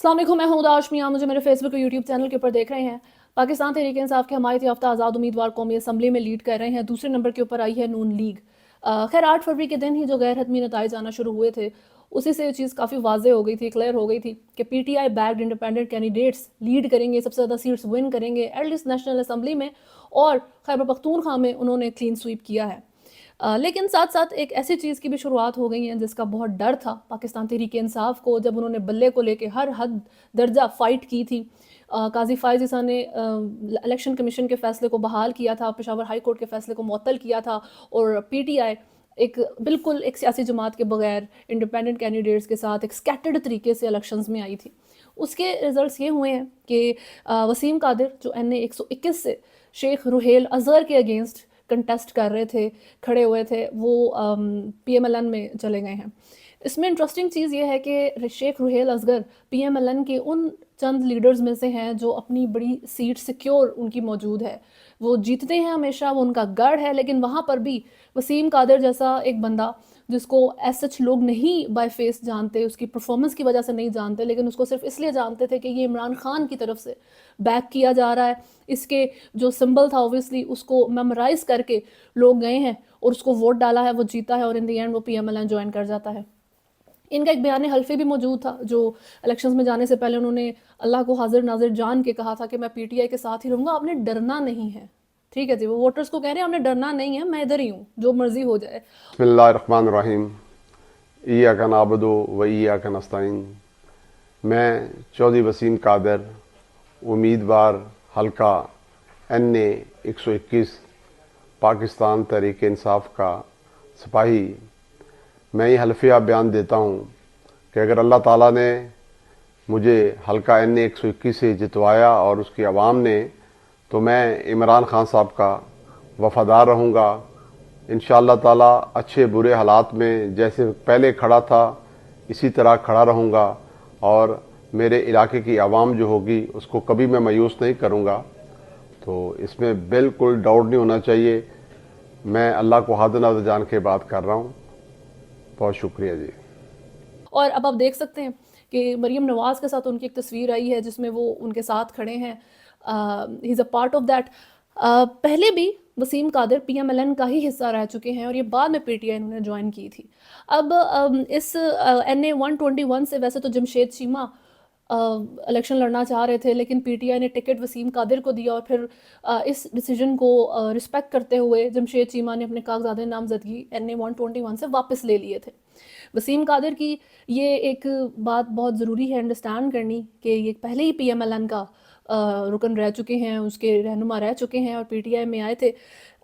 अस्सलाम वालेकुम, मैं हूं उदा हाशमी। आप मुझे मेरे फेसबुक और यूट्यूब चैनल के ऊपर देख रहे हैं। पाकिस्तान तहरीक इंसाफ के हमायत याफ्ता आज़ाद उम्मीदवार कौमी असम्बली में लीड कर रहे हैं। दूसरे नंबर के ऊपर आई है नून लीग। खैर 8 फरवरी के दिन ही जो गैर हतमी नताइज आना शुरू हुए थे, उसी से ये चीज़ काफ़ी वाज़े हो गई थी, क्लियर हो गई थी कि PTI backed independent candidates lead करेंगे, सबसे ज़्यादा सीट्स विन करेंगे एटलीस्ट नेशनल असम्बली में, और खैबर पख्तूनख्वा में उन्होंने क्लीन स्वीप किया है। लेकिन साथ साथ एक ऐसी चीज़ की भी शुरुआत हो गई है जिसका बहुत डर था पाकिस्तान तहरीक इंसाफ को, जब उन्होंने बल्ले को लेके हर हद दर्जा फ़ाइट की थी। काजी फ़ाइज़ ईसा ने इलेक्शन कमीशन के फ़ैसले को बहाल किया था, पेशावर हाई कोर्ट के फ़ैसले को मुअत्तल किया था, और PTI एक बिल्कुल एक सियासी जमात के बगैर इंडिपेंडेंट कैंडिडेट्स के साथ एक स्कैटर्ड तरीके से इलेक्शंस में आई थी। उसके रिज़ल्ट्स ये हुए हैं कि वसीम कादिर जो NA 121 से शेख रुहेल अज़हर के अगेंस्ट कंटेस्ट कर रहे थे, खड़े हुए थे, वो PMLN में चले गए हैं। इसमें इंटरेस्टिंग चीज़ ये है कि शेख रुहेल असगर PMLN के उन चंद लीडर्स में से हैं जो अपनी बड़ी सीट सिक्योर उनकी मौजूद है। वो जीतते हैं हमेशा, वो उनका गढ़ है, लेकिन वहाँ पर भी वसीम कादिर जैसा एक बंदा जिसको एज सच लोग नहीं बाय फेस जानते, उसकी परफॉर्मेंस की वजह से नहीं जानते, लेकिन उसको सिर्फ इसलिए जानते थे कि ये इमरान खान की तरफ से बैक किया जा रहा है, इसके जो सिंबल था ओबियसली उसको मेमोराइज करके लोग गए हैं और उसको वोट डाला है, वो जीता है, और इन दी एंड वो PMLN ज्वाइन कर जाता है। इनका एक बयान हल्फी भी मौजूद था जो इलेक्शंस में जाने से पहले उन्होंने अल्लाह को हाजिर नाजिर जान के कहा था कि मैं PTI के साथ ही रहूँगा, आपने डरना नहीं है। ठीक है जी, वो वोटर्स को कह रहे हैं आपने डरना नहीं है, मैं इधर ही हूँ, जो मर्जी हो जाए। बिस्मिल्लाहिर्रहमानिर्रहीम। इय्याका नअबुदु व इय्याका नस्तईन। मैं चौधरी वसीम कादिर, उम्मीदवार हल्का NA 121 पाकिस्तान तहरीक इंसाफ का सिपाही, मैं ये हल्फिया बयान देता हूँ कि अगर अल्लाह ताला ने मुझे हल्का NA 121 से जितवाया और उसकी आवाम ने, तो मैं इमरान खान साहब का वफ़ादार रहूँगा। इंशाअल्लाह ताला अच्छे बुरे हालात में जैसे पहले खड़ा था इसी तरह खड़ा रहूँगा, और मेरे इलाके की आवाम जो होगी उसको कभी मैं मायूस नहीं करूँगा। तो इसमें बिल्कुल डाउट नहीं होना चाहिए। मैं अल्लाह को हाज़िर नाज़िर जान के बात कर रहा हूँ। बहुत शुक्रिया जी। और अब आप देख सकते हैं कि मरीम नवाज़ के साथ उनकी एक तस्वीर आई है जिसमें वो उनके साथ खड़े हैं। He is a part of that. पहले भी वसीम कादिर PMLN का ही हिस्सा रह चुके हैं और ये बाद में PTI इन्होंने ज्वाइन की थी। अब इस NA 121 से वैसे तो जमशेद चीमा इलेक्शन लड़ना चाह रहे थे, लेकिन PTI ने टिकट वसीम कादिर को दिया, और फिर इस डिसीजन को रिस्पेक्ट करते हुए जमशेद चीमा ने अपने कागजात नामजदगी NA 121 से वापस ले लिए थे। वसीम कादिर की ये एक बात बहुत ज़रूरी है अंडरस्टैंड करनी कि ये पहले ही PMLN का रुकन रह चुके हैं, उसके रहनुमा रह चुके हैं और PTI में आए थे।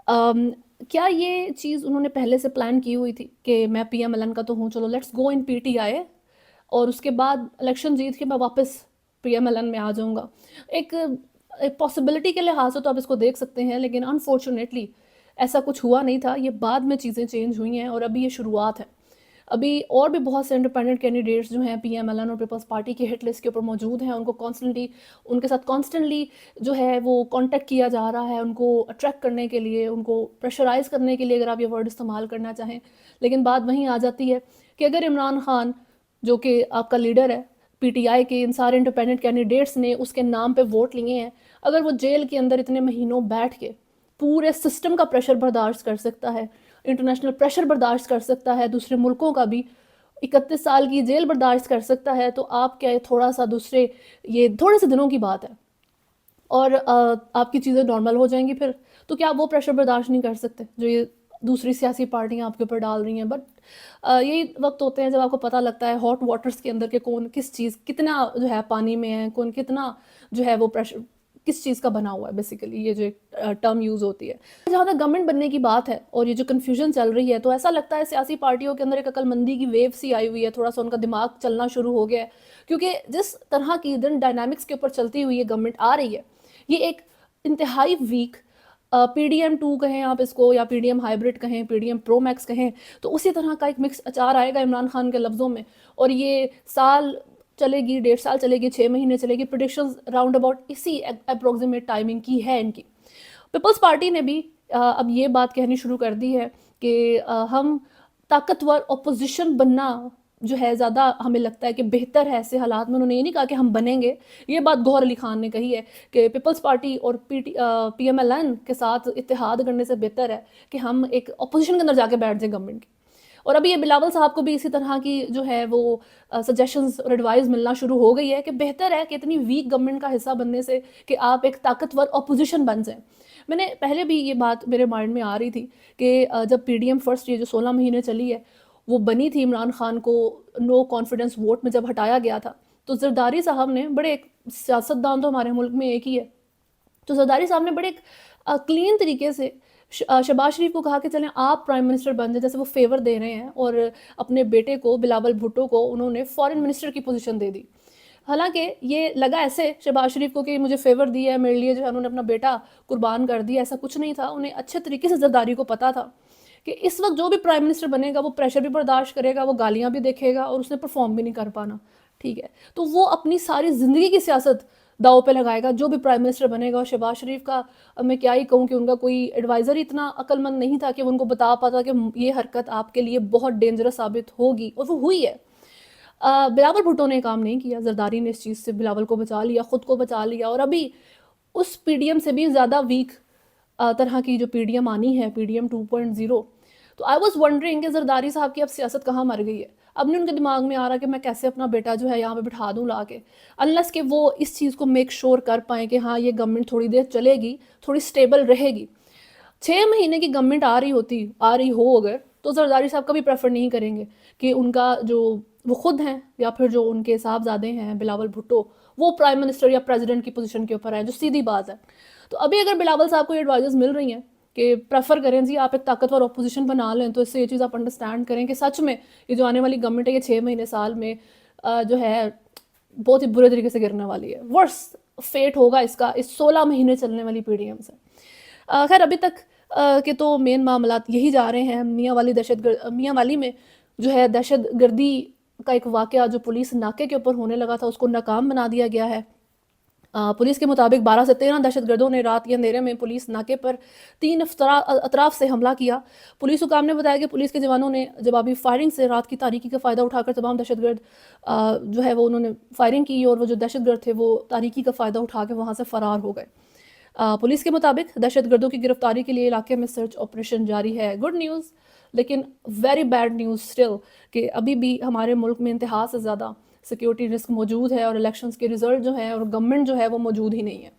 क्या ये चीज़ उन्होंने पहले से प्लान की हुई थी कि मैं PMLN का तो हूँ, चलो लेट्स गो इन PTI, और उसके बाद इलेक्शन जीत के मैं वापस PMLN में आ जाऊँगा? एक पॉसिबिलिटी के लिहाज से तो आप इसको देख सकते हैं, लेकिन अनफॉर्चुनेटली ऐसा कुछ हुआ नहीं था। ये बाद में चीज़ें चेंज हुई हैं और अभी ये शुरुआत है। अभी और भी बहुत से इंडिपेंडेंट कैंडिडेट्स जो हैं PMLN और पीपल्स पार्टी की हिट लिस्ट के ऊपर मौजूद हैं। उनके साथ कॉन्स्टेंटली जो है वो कांटेक्ट किया जा रहा है, उनको अट्रैक्ट करने के लिए, उनको प्रेशराइज़ करने के लिए, अगर आप ये वर्ड इस्तेमाल करना चाहें। लेकिन बात वहीं आ जाती है कि अगर इमरान खान जो कि आपका लीडर है, PTI के इन सारे इंडिपेंडेंट कैंडिडेट्स ने उसके नाम पे वोट लिए हैं, अगर वो जेल के अंदर इतने महीनों बैठ के पूरे सिस्टम का प्रेशर बर्दाश्त कर सकता है, इंटरनेशनल प्रेशर बर्दाश्त कर सकता है, दूसरे मुल्कों का भी 31 साल की जेल बर्दाश्त कर सकता है, तो आप क्या, ये थोड़े से दिनों की बात है और आपकी चीज़ें नॉर्मल हो जाएंगी फिर। तो क्या आप वो प्रेशर बर्दाश्त नहीं कर सकते जो ये दूसरी सियासी पार्टियां आपके ऊपर डाल रही हैं? बट यही वक्त होते हैं जब आपको पता लगता है हॉट वाटर्स के अंदर के कौन किस चीज़ कितना जो है पानी में है, कौन कितना जो है वो प्रेशर किस चीज़ का बना हुआ है। बेसिकली ये जो टर्म यूज़ होती है जहाँ तक गवर्नमेंट बनने की बात है और ये जो कन्फ्यूजन चल रही है, तो ऐसा लगता है सियासी पार्टियों के अंदर एक अक्लमंदी की वेव सी आई हुई है, थोड़ा सा उनका दिमाग चलना शुरू हो गया है, क्योंकि जिस तरह की दिन डायनामिक्स के ऊपर चलती हुई ये गवर्नमेंट आ रही है, ये एक इंतहाई वीक PDM2 कहें आप इसको, या PDM हाइब्रिड कहें, PDM प्रो मैक्स कहें, तो उसी तरह का एक मिक्स अचार आएगा इमरान खान के लफ्ज़ों में। और ये साल चलेगी, 1.5 साल चलेगी, 6 महीने चलेगी, प्रोडिक्शंस राउंड अबाउट इसी अप्रोक्सीमेट टाइमिंग की है इनकी। पीपल्स पार्टी ने भी अब ये बात कहनी शुरू कर दी है कि हम ताकतवर अपोजिशन बनना جو ہے زیادہ ہمیں لگتا ہے کہ بہتر ہے ایسے حالات میں. انہوں نے یہ نہیں کہا کہ ہم بنیں گے, یہ بات گوہر علی خان نے کہی ہے کہ پیپلز پارٹی اور پی ایم ایل این کے ساتھ اتحاد کرنے سے بہتر ہے کہ ہم ایک اپوزیشن کے اندر جا کے بیٹھ جائیں گورنمنٹ کی. اور ابھی یہ بلاول صاحب کو بھی اسی طرح کی جو ہے وہ سجیشنز اور ایڈوائز ملنا شروع ہو گئی ہے کہ بہتر ہے کہ اتنی ویک گورنمنٹ کا حصہ بننے سے کہ آپ ایک طاقتور اپوزیشن بن جائیں. میں نے پہلے بھی یہ بات میرے مائنڈ میں آ رہی تھی کہ جب پی ڈی ایم فرسٹ یہ جو 16 مہینے چلی ہے وہ بنی تھی, عمران خان کو نو کانفیڈنس ووٹ میں جب ہٹایا گیا تھا, تو زرداری صاحب نے بڑے ایک سیاستدان تو ہمارے ملک میں ایک ہی ہے, تو زرداری صاحب نے بڑے ایک کلین طریقے سے شہباز شریف کو کہا کہ چلیں آپ پرائم منسٹر بن جائیں, جیسے وہ فیور دے رہے ہیں, اور اپنے بیٹے کو بلاول بھٹو کو انہوں نے فارن منسٹر کی پوزیشن دے دی. حالانکہ یہ لگا ایسے شہباز شریف کو کہ مجھے فیور دیا ہے, میرے لیے جو ہے انہوں نے اپنا بیٹا قربان کر دیا, ایسا کچھ نہیں تھا. انہیں اچھے طریقے سے زرداری کو پتا تھا کہ اس وقت جو بھی پرائم منسٹر بنے گا وہ پریشر بھی برداشت کرے گا, وہ گالیاں بھی دیکھے گا, اور اس نے پرفارم بھی نہیں کر پانا. ٹھیک ہے, تو وہ اپنی ساری زندگی کی سیاست داؤ پہ لگائے گا جو بھی پرائم منسٹر بنے گا. اور شہباز شریف کا میں کیا ہی کہوں کہ ان کا کوئی ایڈوائزر اتنا عقل مند نہیں تھا کہ وہ ان کو بتا پاتا کہ یہ حرکت آپ کے لیے بہت ڈینجرس ثابت ہوگی, اور وہ ہوئی ہے. بلاول بھٹو نے کام نہیں کیا, زرداری نے اس چیز سے بلاول کو بچا لیا, خود کو بچا لیا, اور ابھی اس پی ڈی ایم سے بھی زیادہ ویک طرح کی جو پی ڈی ایم آنی ہے, پی ڈی ایم 2.0. تو آئی واز ونڈرنگ کہ زرداری صاحب کی اب سیاست کہاں مر گئی ہے. اب نہیں ان کے دماغ میں آ رہا کہ میں کیسے اپنا بیٹا جو ہے یہاں پہ بٹھا دوں لا کے, انلیس کہ وہ اس چیز کو میک شور کر پائیں کہ ہاں یہ گورنمنٹ تھوڑی دیر چلے گی, تھوڑی سٹیبل رہے گی. 6 مہینے کی گورنمنٹ آ رہی ہو اگر, تو زرداری صاحب کبھی پریفر نہیں کریں گے کہ ان کا جو وہ خود ہیں یا پھر جو ان کے صاحبزادے ہیں بلاول بھٹو وہ پرائم منسٹر یا پریزیڈنٹ کی پوزیشن کے اوپر آئیں, جو سیدھی بات ہے. تو ابھی اگر بلاول صاحب کو یہ ایڈوائزز مل رہی ہیں کہ پریفر کریں جی آپ ایک طاقتور اپوزیشن بنا لیں, تو اس سے یہ چیز آپ انڈرسٹینڈ کریں کہ سچ میں یہ جو آنے والی گورنمنٹ ہے یہ 6 مہینے سال میں جو ہے بہت ہی برے طریقے سے گرنے والی ہے. ورس فیٹ ہوگا اس کا اس 16 مہینے چلنے والی پی ڈی ایم سے. خیر ابھی تک کہ تو مین معاملات یہی جا رہے ہیں. میاں والی میں جو ہے دہشت گردی کا ایک واقعہ جو پولیس ناکے کے اوپر ہونے لگا تھا اس کو ناکام بنا دیا گیا ہے. پولیس کے مطابق 12 سے 13 دہشت گردوں نے رات کے اندھیرے میں پولیس ناکے پر 3 اطراف سے حملہ کیا. پولیس حکام نے بتایا کہ پولیس کے جوانوں نے جوابی فائرنگ سے رات کی تاریکی کا فائدہ اٹھا کر تمام دہشت گرد جو ہے وہ انہوں نے فائرنگ کی, اور وہ جو دہشت گرد تھے وہ تاریکی کا فائدہ اٹھا کے وہاں سے فرار ہو گئے. پولیس کے مطابق دہشت گردوں کی گرفتاری کے لیے علاقے میں سرچ آپریشن جاری ہے. گڈ نیوز, لیکن ویری بیڈ نیوز اسٹل کہ ابھی بھی ہمارے ملک میں انتہا سے زیادہ سیکیورٹی رسک موجود ہے, اور الیکشنز کے رزلٹ جو ہیں اور گورنمنٹ جو ہے وہ موجود ہی نہیں ہے.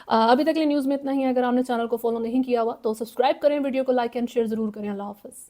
ابھی تک لیے نیوز میں اتنا ہی ہے. اگر آپ نے چینل کو فالو نہیں کیا ہوا تو سبسکرائب کریں, ویڈیو کو لائک اینڈ شیئر ضرور کریں. اللہ حافظ.